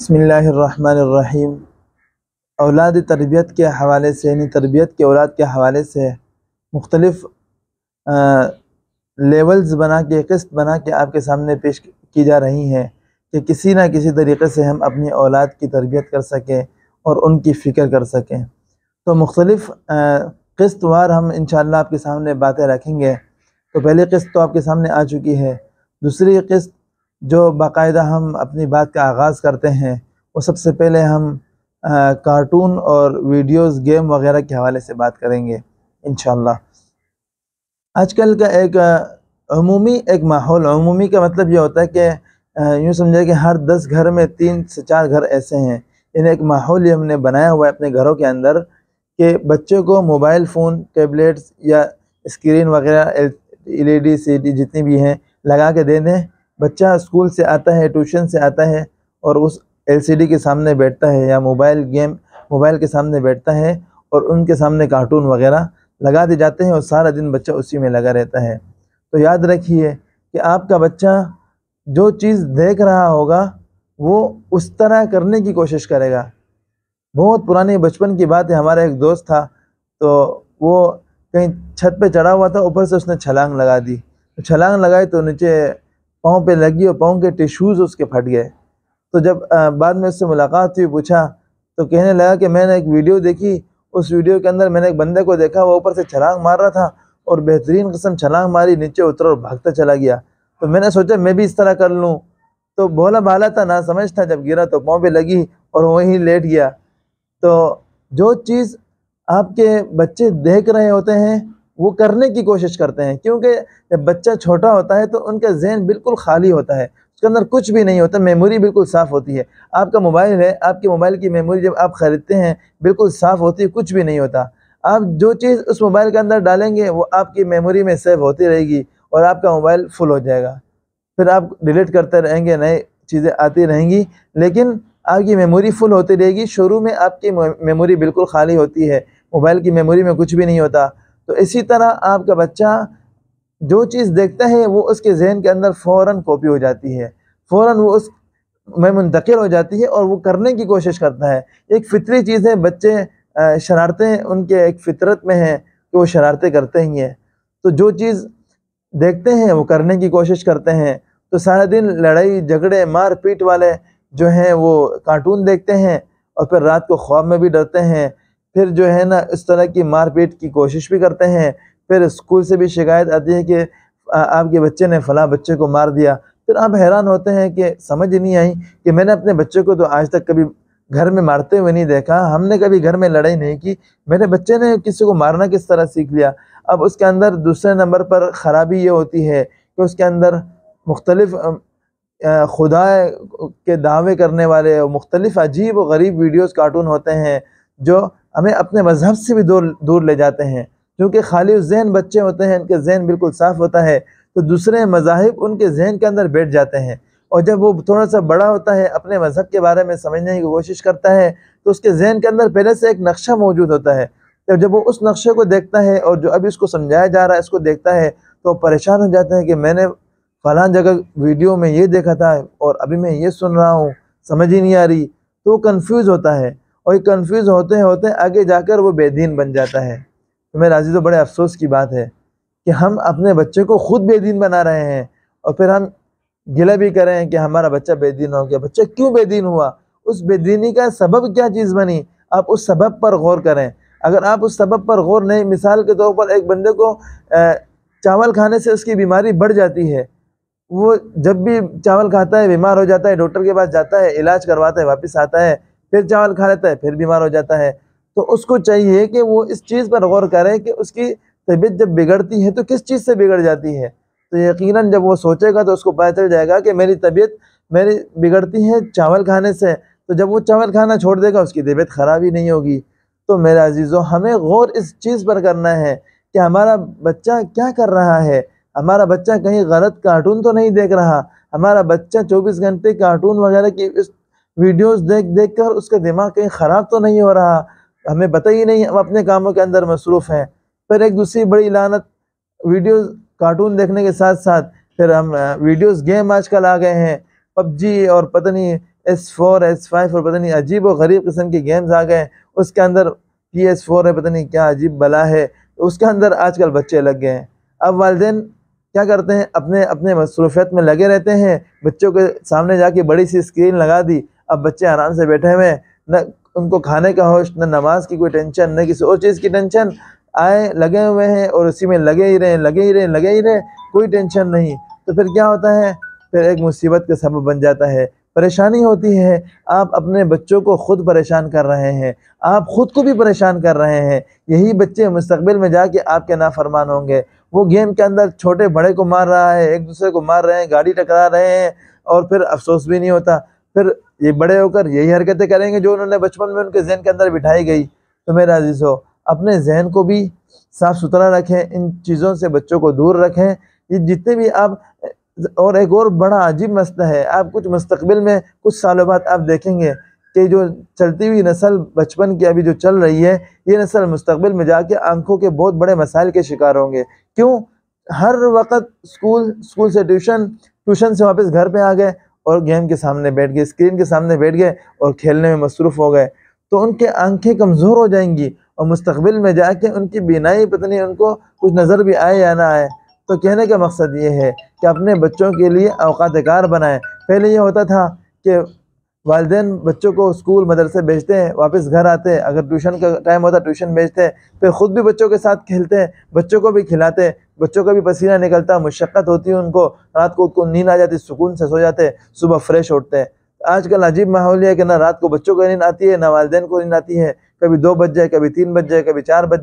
बिस्मिल्लाहिर्रहमानिर्रहीम। औलाद तरबियत के हवाले से यानी तरबियत के औलाद के हवाले से मुख्तलिफ़ लेवल्स बना के क़िस्त बना के आपके सामने पेश की जा रही हैं कि किसी न किसी तरीक़े से हम अपनी औलाद की तरबियत कर सकें और उनकी फ़िक्र कर सकें। तो मुख्तलिफ़ क़िस्तवार हम इंशाअल्लाह आपके सामने बातें रखेंगे। तो पहली क़िस्त तो आपके सामने आ चुकी है। दूसरी क़िस्त जो बाकायदा हम अपनी बात का आगाज़ करते हैं, वो सबसे पहले हम कार्टून और वीडियोज़ गेम वग़ैरह के हवाले से बात करेंगे इंशाअल्लाह। आजकल का एक अमूमी एक माहौल, अमूमी का मतलब ये होता है कि यूँ समझिए कि हर 10 घर में 3 से 4 घर ऐसे हैं। इन्हें एक माहौल ये हमने बनाया हुआ है अपने घरों के अंदर कि बच्चों को मोबाइल फ़ोन, टैबलेट्स या स्क्रीन वग़ैरह LED CD जितनी भी हैं लगा के दे दें। बच्चा स्कूल से आता है, ट्यूशन से आता है और उस LCD के सामने बैठता है या मोबाइल के सामने बैठता है और उनके सामने कार्टून वग़ैरह लगा दिए जाते हैं और सारा दिन बच्चा उसी में लगा रहता है। तो याद रखिए कि आपका बच्चा जो चीज़ देख रहा होगा वो उस तरह करने की कोशिश करेगा। बहुत पुरानी बचपन की बात है, हमारा एक दोस्त था, तो वो कहीं छत पे चढ़ा हुआ था, ऊपर से उसने छलांग लगा दी। तो छलांग लगाई तो नीचे पाँव पे लगी और पाँव के टिश्यूज़ उसके फट गए। तो जब बाद में उससे मुलाकात हुई, पूछा, तो कहने लगा कि मैंने एक वीडियो देखी, उस वीडियो के अंदर मैंने एक बंदे को देखा, वो ऊपर से छलांग मार रहा था और बेहतरीन किस्म छलांग मारी, नीचे उतरा और भागता चला गया। तो मैंने सोचा मैं भी इस तरह कर लूँ। तो भोला भाला था, ना समझ था, जब गिरा तो पाँव पे लगी और वहीं लेट गया। तो जो चीज़ आपके बच्चे देख रहे होते हैं वो करने की कोशिश करते हैं, क्योंकि जब बच्चा छोटा होता है तो उनका ज़हन बिल्कुल खाली होता है, उसके अंदर कुछ भी नहीं होता, मेमोरी बिल्कुल साफ़ होती है। आपका मोबाइल है, आपके मोबाइल की मेमोरी जब आप ख़रीदते हैं बिल्कुल साफ़ होती है, कुछ भी नहीं होता। आप जो चीज़ उस मोबाइल के अंदर डालेंगे वो आपकी मेमोरी में सेव होती रहेगी और आपका मोबाइल फुल हो जाएगा। फिर आप डिलीट करते रहेंगे, नई चीज़ें आती रहेंगी, लेकिन आपकी मेमोरी फुल होती रहेगी। शुरू में आपकी मेमोरी बिल्कुल खाली होती है, मोबाइल की मेमोरी में कुछ भी नहीं होता। तो इसी तरह आपका बच्चा जो चीज़ देखता है वो उसके ज़हन के अंदर फ़ौरन कॉपी हो जाती है, फ़ौरन वो उस में मुंतकिल हो जाती है और वो करने की कोशिश करता है। एक फ़ितरी चीज़ है, बच्चे शरारतें उनके एक फ़ितरत में है कि वो शरारतें करते ही हैं। तो जो चीज़ देखते हैं वो करने की कोशिश करते हैं। तो सारा दिन लड़ाई झगड़े मार पीट वाले जो हैं वो कार्टून देखते हैं और फिर रात को ख्वाब में भी डरते हैं। फिर जो है ना इस तरह की मार पीट की कोशिश भी करते हैं। फिर स्कूल से भी शिकायत आती है कि आपके बच्चे ने फ़लाँ बच्चे को मार दिया। फिर आप हैरान होते हैं कि समझ ही नहीं आई कि मैंने अपने बच्चे को तो आज तक कभी घर में मारते हुए नहीं देखा, हमने कभी घर में लड़ाई नहीं की, मेरे बच्चे ने किसी को मारना किस तरह सीख लिया। अब उसके अंदर दूसरे नंबर पर ख़राबी ये होती है कि उसके अंदर मुख्तलिफ़ खुदा के दावे करने वाले मुख्तलिफ़ अजीब व गरीब वीडियोज़ कार्टून होते हैं जो हमें अपने मज़हब से भी दूर ले जाते हैं। क्योंकि खाली ज़हन बच्चे होते हैं, इनके ज़हन बिल्कुल साफ़ होता है, तो दूसरे मज़ाहिब उनके ज़हन के अंदर बैठ जाते हैं और जब वो थोड़ा सा बड़ा होता है, अपने मज़हब के बारे में समझने की कोशिश करता है, तो उसके ज़हन के अंदर पहले से एक नक्शा मौजूद होता है। तो जब वो उस नक्शे को देखता है और जो अभी उसको समझाया जा रहा है इसको देखता है, तो परेशान हो जाता है कि मैंने फ़लाँ जगह वीडियो में ये देखा था और अभी मैं ये सुन रहा हूँ, समझ ही नहीं आ रही। तो वो कन्फ्यूज़ होता है और ये कन्फ्यूज़ होते आगे जाकर वो बेदीन बन जाता है। तो मेरे अज़ीज़ों, बड़े अफ़सोस की बात है कि हम अपने बच्चे को खुद बेदीन बना रहे हैं और फिर हम गिला भी करें कि हमारा बच्चा बेदीन हो गया। बच्चा क्यों बेदीन हुआ? उस बेदीनी का सबब क्या चीज़ बनी? आप उस सबब पर गौर करें। अगर आप उस सबब पर गौर नहीं, मिसाल के तौर पर एक बंदे को चावल खाने से उसकी बीमारी बढ़ जाती है, वो जब भी चावल खाता है बीमार हो जाता है, डॉक्टर के पास जाता है, इलाज करवाता है, वापस आता है, फिर चावल खा लेता है, फिर बीमार हो जाता है। तो उसको चाहिए कि वो इस चीज़ पर गौर करे कि उसकी तबीयत जब बिगड़ती है तो किस चीज़ से बिगड़ जाती है। तो यकीनन जब वो सोचेगा तो उसको पता चल जाएगा कि मेरी तबीयत मेरी बिगड़ती है चावल खाने से, तो जब वो चावल खाना छोड़ देगा उसकी तबीयत ख़राब ही नहीं होगी। तो मेरे अज़ीज़ों, हमें गौर इस चीज़ पर करना है कि हमारा बच्चा क्या कर रहा है, हमारा बच्चा कहीं गलत कार्टून तो नहीं देख रहा, हमारा बच्चा 24 घंटे कार्टून वगैरह की इस वीडियोस देख कर उसका दिमाग कहीं ख़राब तो नहीं हो रहा। हमें पता ही नहीं, हम अपने कामों के अंदर मसरूफ़ हैं। फिर एक दूसरी बड़ी लानत, वीडियोस कार्टून देखने के साथ साथ फिर हम वीडियोस गेम आजकल आ गए हैं, पबजी और पता नहीं S4 S5 और पता नहीं अजीब व गरीब किस्म के गेम्स आ गए। उसके अंदर PS4 है, पता नहीं क्या अजीब बला है, उसके अंदर आजकल बच्चे लग गए हैं। अब वालिदैन क्या करते हैं, अपने अपने मसरूफियत में लगे रहते हैं। बच्चों के सामने जाके बड़ी सी स्क्रीन लगा दी, अब बच्चे आराम से बैठे हुए हैं, न उनको खाने का होश, न नमाज की कोई टेंशन, न किसी और चीज़ की टेंशन, आए लगे हुए हैं और उसी में लगे ही रहे, कोई टेंशन नहीं। तो फिर क्या होता है, फिर एक मुसीबत का सबब बन जाता है, परेशानी होती है। आप अपने बच्चों को खुद परेशान कर रहे हैं, आप खुद को भी परेशान कर रहे हैं। यही बच्चे मुस्तकबिल में जाके आपके नाफरमान होंगे। वो गेम के अंदर छोटे बड़े को मार रहा है, एक दूसरे को मार रहे हैं, गाड़ी टकरा रहे हैं, और फिर अफसोस भी नहीं होता। फिर ये बड़े होकर यही हरकतें करेंगे जो उन्होंने बचपन में उनके जहन के अंदर बिठाई गई। तो मेरे अजीज़ों, अपने जहन को भी साफ़ सुथरा रखें, इन चीज़ों से बच्चों को दूर रखें। ये जितने भी आप, और एक और बड़ा अजीब मसला है, आप कुछ मुस्तकबिल में कुछ सालों बाद आप देखेंगे कि जो चलती हुई नस्ल बचपन की अभी जो चल रही है, ये नस्ल मुस्तकबिल में जाके आंखों के बहुत बड़े मसाइल के शिकार होंगे। क्यों? हर वक्त स्कूल से ट्यूशन से वापस घर पे आ गए और गेम के सामने बैठ गए, स्क्रीन के सामने बैठ गए और खेलने में मसरूफ़ हो गए। तो उनके आंखें कमज़ोर हो जाएंगी और मुस्तकबिल में जाके उनकी बीनाई, पता नहीं उनको कुछ नज़र भी आए या ना आए। तो कहने का मकसद ये है कि अपने बच्चों के लिए औकात कार बनाएं। पहले ये होता था कि वालिदैन बच्चों को स्कूल मदरसे भेजते हैं, वापस घर आते हैं, अगर ट्यूशन का टाइम होता ट्यूशन भेजते हैं, फिर ख़ुद भी बच्चों के साथ खेलते हैं, बच्चों को भी खिलाते हैं, बच्चों का भी पसीना निकलता, मुशक्क़त होती है उनको, रात को उनको नींद आ जाती, सुकून से सो जाते हैं, सुबह फ्रेश उठते हैं। आजकल अजीब माहौल है कि ना रात को बच्चों को नींद आती है, ना वालिदैन को नींद आती है। कभी 2 बज जाए, कभी 3 बज जाए, कभी 4 बज जाए।